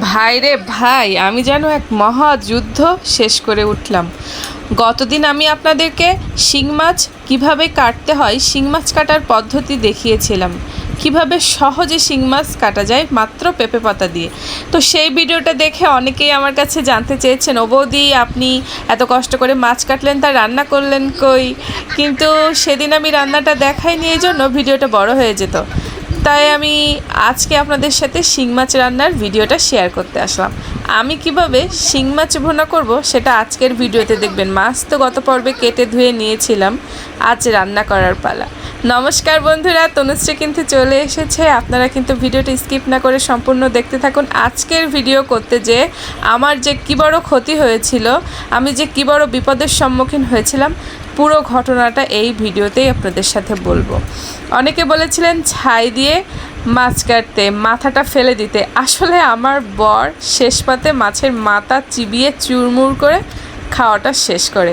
ভাই রে ভাই, আমি যেন এক মহাযুদ্ধ শেষ করে উঠলাম। গতদিন আমি আপনাদেরকে শিং মাছ কীভাবে কাটতে হয়, শিং মাছ কাটার পদ্ধতি দেখিয়েছিলাম, কিভাবে সহজে শিং মাছ কাটা যায় মাত্র পেঁপে পাতা দিয়ে। তো সেই ভিডিওটা দেখে অনেকেই আমার কাছে জানতে চেয়েছেন, ও বৌদি আপনি এত কষ্ট করে মাছ কাটলেন, তা রান্না করলেন কই? কিন্তু সেদিন আমি রান্নাটা দেখাইনি, এই জন্য ভিডিওটা বড় হয়ে যেত। তাই আমি আজকে আপনাদের সাথে শিং মাছ রান্নার ভিডিওটা শেয়ার করতে আসলাম। আমি কিভাবে শিং মাছ ভুনা করব সেটা আজকের ভিডিওতে দেখবেন। মাছ তো গত পর্বে কেটে ধুয়ে নিয়েছিলাম, আজ রান্না করার পালা। নমস্কার বন্ধুরা, তনুশ্রী কিন্তু চলে এসেছে। আপনারা কিন্তু ভিডিওটা স্কিপ না করে সম্পূর্ণ দেখতে থাকুন। আজকের ভিডিও করতে যে আমার যে কী বড় ক্ষতি হয়েছিল, আমি যে কী বড় বিপদের সম্মুখীন হয়েছিলাম, পুরো ঘটনাটা এই ভিডিওতেই আপনাদের সাথে বলবো। অনেকে বলেছিলেন ছাই দিয়ে মাছ কাটতে, মাথাটা ফেলে দিতে। আসলে আমার বর শেষ পাতে মাছের মাথা চিবিয়ে চুরমুর করে খাওয়াটা শেষ করে,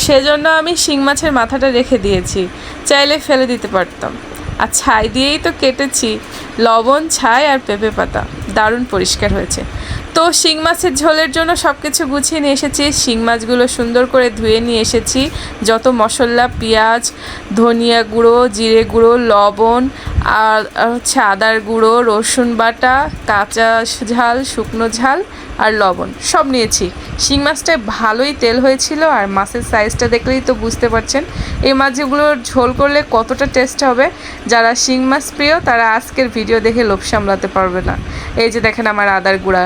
সেজন্য আমি শিং মাছের মাথাটা রেখে দিয়েছি, চাইলে ফেলে দিতে পারতাম। আর ছাই দিয়েই তো কেটেছি, লবণ, ছাই আর পেঁপে পাতা, দারুণ পরিষ্কার হয়েছে। তো শিং মাছের ঝোলের জন্য সব কিছু গুছিয়ে নিয়ে এসেছি। শিং মাছগুলো সুন্দর করে ধুয়ে নিয়ে এসেছি। যত মশলা, পেঁয়াজ, ধনিয়া গুঁড়ো, জিরে গুঁড়ো, লবণ আর হচ্ছে আদার গুঁড়ো, রসুন বাটা, কাঁচা ঝাল, শুকনো ঝাল আর লবণ সব নিয়েছি। শিং মাছটায় ভালোই তেল হয়েছিল, আর মাছের সাইজটা দেখলেই তো বুঝতে পারছেন এই মাছগুলোর ঝোল করলে কতটা টেস্ট হবে। যারা শিং মাছ প্রিয় তারা আজকের ভিডিও দেখে লোভ সামলাতে পারবে না। এই যে দেখেন আমার আদার গুঁড়া,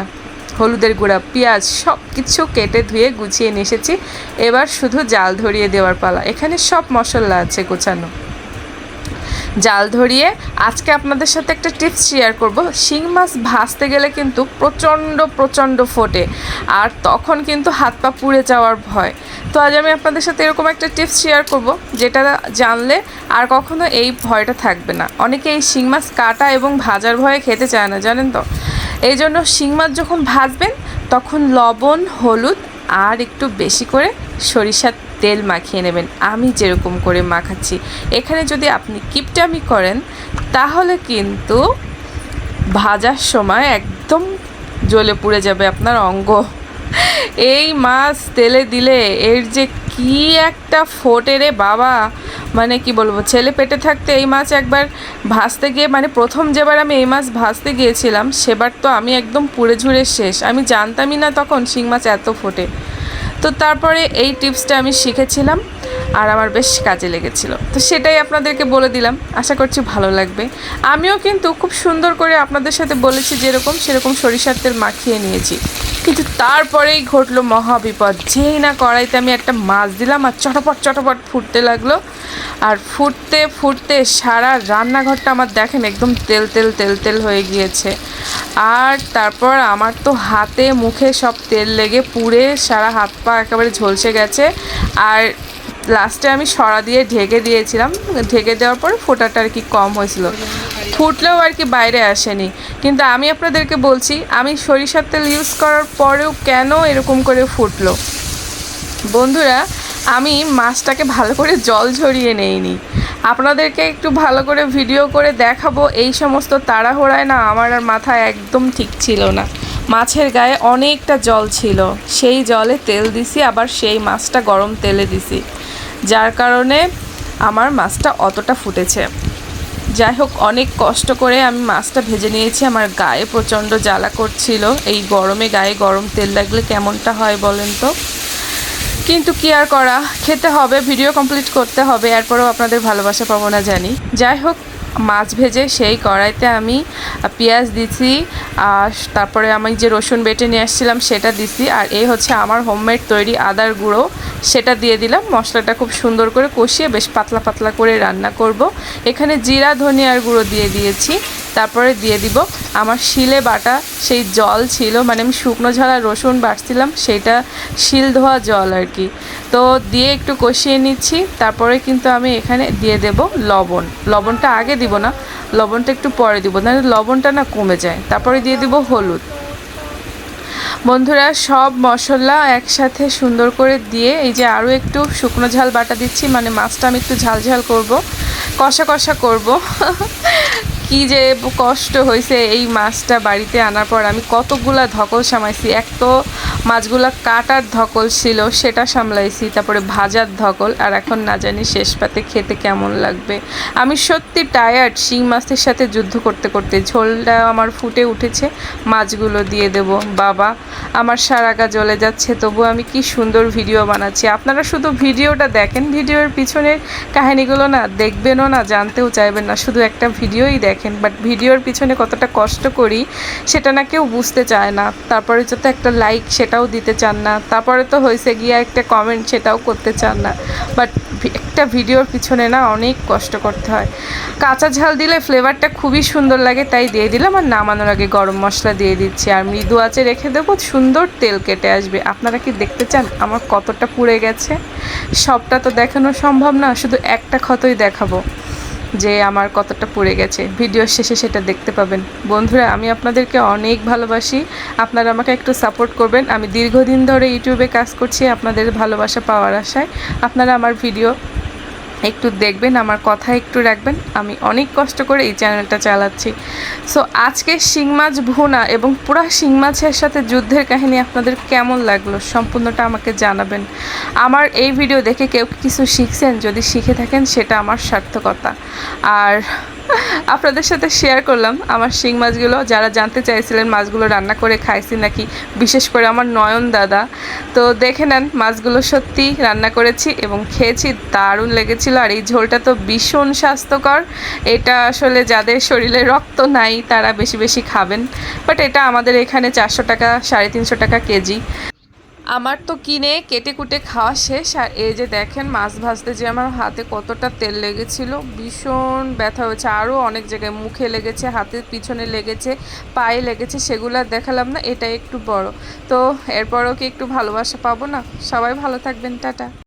হলুদের গুঁড়া, পেঁয়াজ সব কিছু কেটে ধুয়ে গুছিয়ে নিয়ে এসেছি। এবার শুধু জাল ধরিয়ে দেওয়ার পালা। এখানে সব মশলা আছে গোছানো। জাল ধরিয়ে আজকে আপনাদের সাথে একটা টিপস শেয়ার করব। শিং মাছ ভাজতে গেলে কিন্তু প্রচণ্ড ফোটে, আর তখন কিন্তু হাত পা পুড়ে যাওয়ার ভয়। তো আজ আমি আপনাদের সাথে এরকম একটা টিপস শেয়ার করব, যেটা জানলে আর কখনো এই ভয়টা থাকবে না। অনেকে এই শিং মাছ কাটা এবং ভাজার ভয়ে খেতে চায় না, জানেন তো। এই জন্য শিং মাছ যখন ভাজবেন তখন লবণ, হলুদ আর একটু বেশি করে সরিষার তেল মাখিয়ে নেবেন, আমি যেরকম করে মাখাচ্ছি। এখানে যদি আপনি কিপটামি করেন তাহলে কিন্তু ভাজার সময় একদম জ্বলে পুড়ে যাবে আপনার অঙ্গ। এই মাছ তেলে দিলে এর যে কি একটা ফোটে রে বাবা, মানে কি বলবো। ছেলে পেটে থাকতে এই মাছ একবার ভাজতে গিয়ে, মানে প্রথম যেবার আমি এই মাছ ভাজতে গিয়েছিলাম সেবার তো আমি একদম পুড়ে ঝুড়ে শেষ। আমি জানতামই না তখন শিং মাছ এত ফোটে। তো তারপরে এই টিপসটা আমি শিখেছিলাম আর আমার বেশ কাজে লেগেছিল, তো সেটাই আপনাদেরকে বলে দিলাম। আশা করছি ভালো লাগবে। আমিও কিন্তু খুব সুন্দর করে আপনাদের সাথে বলেছি যেরকম সেরকম সরিষার তেল মাখিয়ে নিয়েছি, কিন্তু তারপরেই ঘটলো মহাবিপদ। যেই না কড়াইতে আমি একটা মাছ দিলাম আর চটপট ফুটতে লাগলো, আর ফুটতে সারা রান্নাঘরটা আমার দেখেন একদম তেল হয়ে গিয়েছে। আর তারপর আমার তো হাতে মুখে সব তেল লেগে পুড়ে সারা হাত পা একেবারে ঝলসে গেছে। আর লাস্টে আমি সরা দিয়ে ঢেকে দিয়েছিলাম, ঢেকে দেওয়ার পর ফোটাটা আর কি কম হয়েছিল, ফুটলেও আর কি বাইরে আসেনি। কিন্তু আমি আপনাদেরকে বলছি, আমি সরিষার তেল ইউজ করার পরেও কেন এরকম করে ফুটলো। বন্ধুরা, আমি মাছটাকে ভালো করে জল ঝরিয়ে নেইনি, আপনাদেরকে একটু ভালো করে ভিডিও করে দেখাবো। এই সমস্ত তাড়াহুড়ায় না আমার আর মাথায় একদম ঠিক ছিল না। মাছের গায়ে অনেকটা জল ছিল, সেই জলে তেল দিছি, আবার সেই মাছটা গরম তেলে দিছি, যার কারণে আমার মাছটা অতটা ফুটেছে। যাই হোক, অনেক কষ্ট করে আমি মাছটা ভেজে নিয়েছি। আমার গায়ে প্রচণ্ড জ্বালা করছিল, এই গরমে গায়ে গরম তেল লাগলে কেমনটা হয় বলেন তো। কিন্তু কি আর করা, খেতে হবে, ভিডিও কমপ্লিট করতে হবে, এরপরেও আপনাদের ভালোবাসা পাবো না জানি। যাই হোক, মাছ ভেজে সেই কড়াইতে আমি পেঁয়াজ দিছি, আর তারপরে আমি যে রসুন বেটে নিয়ে আসছিলাম সেটা দিছি, আর এই হচ্ছে আমার হোমমেড তৈরি আদার গুঁড়ো, সেটা দিয়ে দিলাম। মশলাটা খুব সুন্দর করে কষিয়ে বেশ পাতলা করে রান্না করব। এখানে জিরা ধনিয়ার গুঁড়ো দিয়ে দিয়েছি। তারপরে দিয়ে দিব আমার শিলে বাটা সেই জল ছিল, মানে আমি শুকনো ঝাল আর রসুন বাটছিলাম, সেইটা শিল ধোয়া জল আর কি। তো দিয়ে একটু কষিয়ে নিচ্ছি। তারপরে কিন্তু আমি এখানে দিয়ে দেব লবণ। লবণটা আগে দিব না, লবণটা একটু পরে দিব, তাহলে লবণটা না কমে যায়। তারপরে দিয়ে দিব হলুদ। বন্ধুরা সব মশলা একসাথে সুন্দর করে দিয়ে এই যে আরও একটু শুকনো ঝাল বাটা দিচ্ছি, মানে মাছটা আমি একটু ঝাল ঝাল করব, কষা কষা করব। কি যে কষ্ট হয়েছে এই মাছটা বাড়িতে আনার পর। আমি কতগুলা ধকল সামাইছি, এক তো মাছগুলা কাটার ধকল ছিল সেটা সামলাইছি, তারপরে ভাজার ধকল, আর এখন না জানি শেষ পাতে খেতে কেমন লাগবে। আমি সত্যি টায়ার্ড শিং মাছের সাথে যুদ্ধ করতে করতে। ঝোলটা আমার ফুটে উঠেছে, মাছগুলো দিয়ে দেব। বাবা আমার সারা গা জ্বলে যাচ্ছে, তবু আমি কি সুন্দর ভিডিও বানাচ্ছি। আপনারা শুধু ভিডিওটা দেখেন, ভিডিওর পিছনের কাহিনীগুলো না দেখবেনও না, জানতেও চাইবেন না, শুধু একটা ভিডিওই দেখেন। বাট ভিডিওর পিছনে কতটা কষ্ট করি সেটা না কেউ বুঝতে চায় না। তারপরে যত একটা লাইক সেটাও দিতে চান না, তারপরে তো হয়েছে গিয়ে একটা কমেন্ট সেটাও করতে চান না। বাট একটা ভিডিওর পিছনে না অনেক কষ্ট করতে হয়। কাঁচা ঝাল দিলে ফ্লেভারটা খুবই সুন্দর লাগে, তাই দিয়ে দিলাম। আর নামানোর আগে গরম মশলা দিয়ে দিচ্ছি, আর মৃদু আঁচে রেখে দেবো, সুন্দর তেল কেটে আসবে। আপনারা কি দেখতে চান আমার কতটা পুড়ে গেছে? সবটা তো দেখানো সম্ভব না, শুধু একটা ক্ষতই দেখাবো যে আমার কতটা পুড়ে গেছে। ভিডিওর শেষে সেটা দেখতে পাবেন। বন্ধুরা আমি আপনাদেরকে অনেক ভালোবাসি, আপনারা আমাকে একটু সাপোর্ট করবেন। আমি দীর্ঘদিন ধরে ইউটিউবে কাজ করছি আপনাদের ভালোবাসা পাওয়ার আশায়। আপনারা আমার ভিডিও একটু দেখবেন, আমার কথা একটু রাখবেন। আমি অনেক কষ্ট করে এই চ্যানেলটা চালাচ্ছি। সো আজকে শিং মাছ ভুনা এবং পুরা শিং মাছের সাথে যুদ্ধের কাহিনী আপনাদের কেমন লাগলো সম্পূর্ণটা আমাকে জানাবেন। আমার এই ভিডিও দেখে কেউ কিছু শিখছেন? যদি শিখে থাকেন সেটা আমার সার্থকতা। আর আপনাদের সাথে শেয়ার করলাম আমার শিং মাছগুলো। যারা জানতে চাইছিলেন মাছগুলো রান্না করে খাইছি নাকি, বিশেষ করে আমার নয়ন দাদা, তো দেখে নেন মাছগুলো সত্যি রান্না করেছি এবং খেয়েছি, দারুণ লেগেছিল। আর এই ঝোলটা তো ভীষণ স্বাস্থ্যকর। এটা আসলে যাদের শরীরে রক্ত নাই তারা বেশি বেশি খাবেন, বাট এটা আমাদের এখানে 400 টাকা 350 টাকা কেজি। আমার তো কিনে কেটে কুটে খাওয়া শেষ। আর এই যে দেখেন মাছ ভাজতে যে আমার হাতে কতটা তেল লেগেছিল, ভীষণ ব্যথা হয়েছে। আরও অনেক জায়গায় মুখে লেগেছে, হাতের পিছনে লেগেছে, পায়ে লেগেছে, সেগুলো আর দেখালাম না, এটা একটু বড়। তো এরপরও কি একটু ভালোবাসা পাবো না? সবাই ভালো থাকবেন, টাটা।